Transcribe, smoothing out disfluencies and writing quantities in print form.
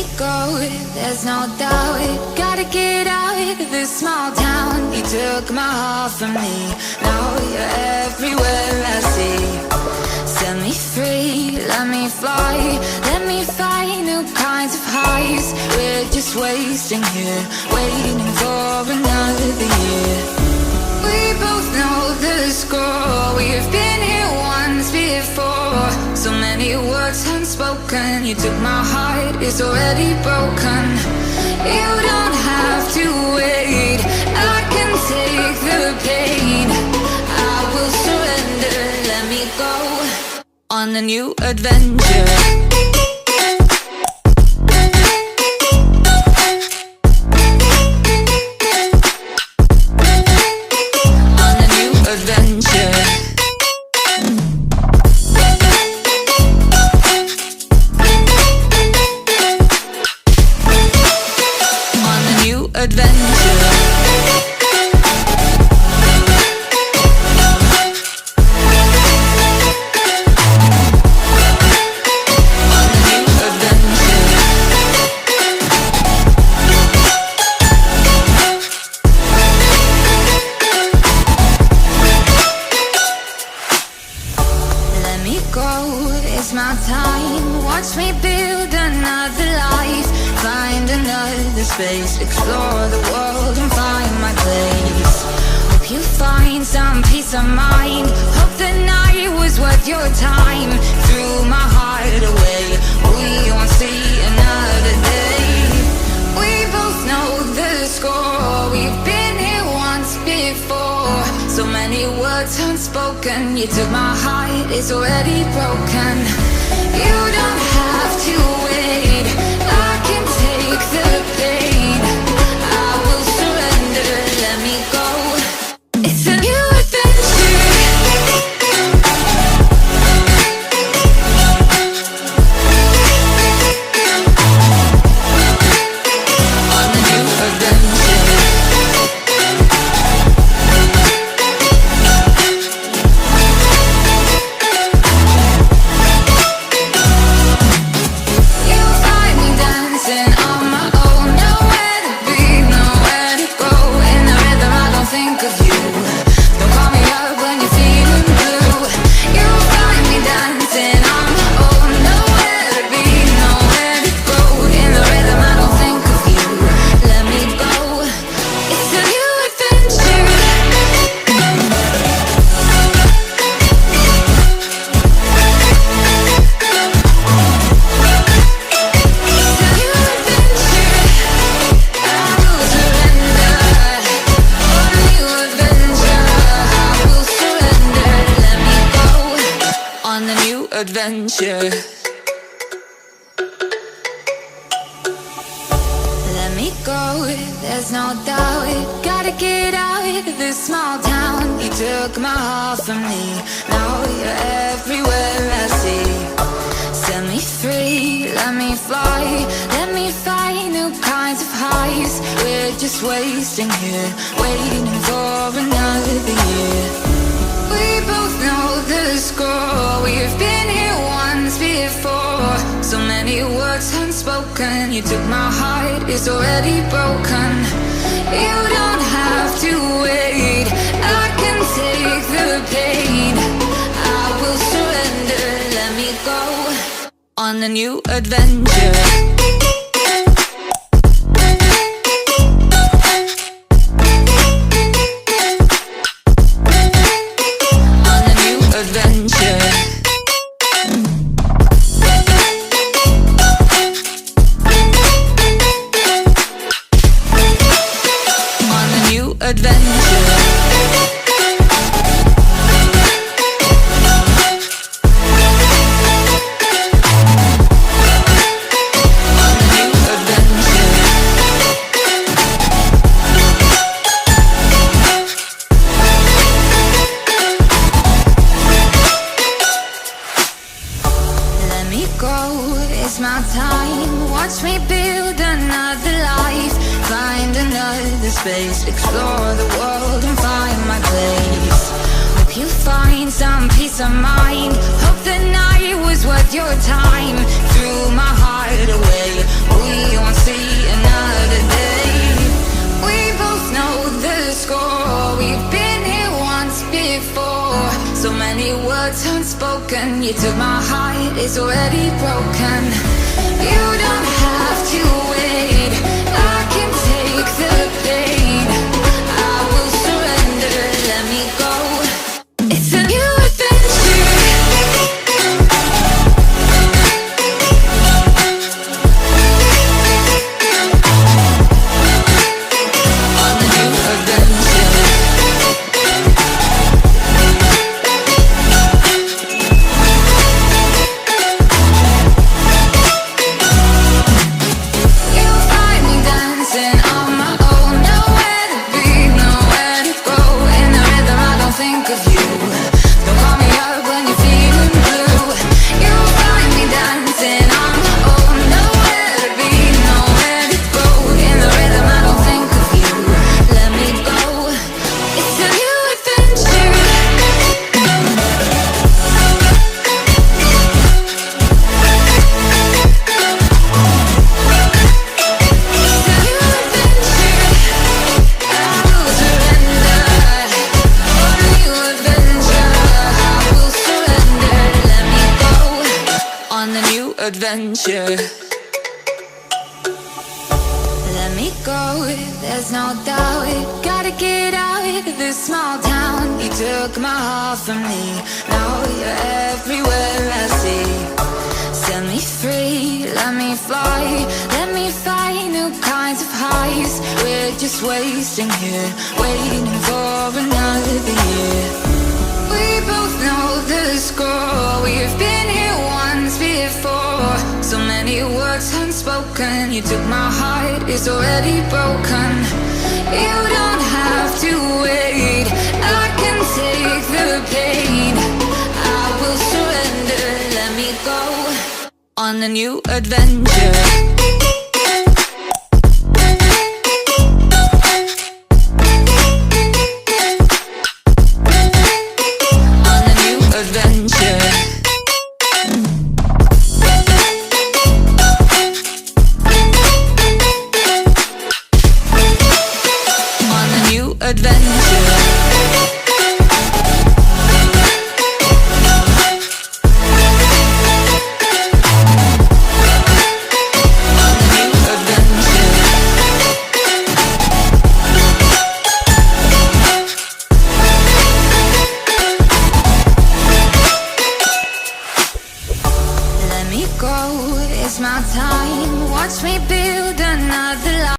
me go, there's no doubt. Gotta get out of this small town. You took my heart from me, now you're everywhere I see. Set me free, let me fly, let me find new kinds of highs. We're just wasting here, waiting for another year. We both know the score, we've been here once before. So many words unspoken, you took my heart, it's already broken. You don't have to wait, I can take the pain. I will surrender, let me go on a new adventure. Explore the world and find my place. Hope you find some peace of mind. Hope the night was worth your time. Threw my heart away, we won't see another day. We both know the score, we've been here once before. So many words unspoken, you took my heart, it's already broken. You don't have to wait, I can take the pain. Adventure. Let me go, there's no doubt. Gotta get out of this small town. You took my heart from me, now you're everywhere I see. Set me free, let me fly, let me find new kinds of highs. We're just wasting here, waiting for another year. We both know the score, we've been here once before. So many words unspoken, you took my heart, it's already broken. You don't have to wait, I can take the pain. I will surrender, let me go on a new adventure. Space, explore the world and find my place. Hope you find some peace of mind. Hope the night was worth your time. Threw my heart away, we So many words unspoken. You took my heart, it's already broken. You don't have to wait, I can take the pain. I will surrender, let me go. It's a new adventure. On the new adventure. You'll find me dancing on my own. Nowhere to be, nowhere to go. In the rhythm I don't think of you. Don't call me up when you're feeling blue. You'll find me dancing on my own. Nowhere to be, nowhere to go. In the rhythm I don't think of you. Let me go. It's a new adventure. It's a new adventure. I will surrender. On a new adventure. I will surrender. Let me go. On the new adventure. Let me go, there's no doubt. Gotta get out of this small town. You took my heart from me. Now you're everywhere I see. Set me free, let me fly. Let me find new kinds of highs. We're just wasting here, waiting for another year. We both know the score. We've been here once before. So many words unspoken. You took my heart, it's already broken. You don't have to wait, I can take the pain. I will surrender, let me go. On a new adventure. On a new adventure. On a new adventure. On a new adventure. Let me go, it's my time. Watch me build another life.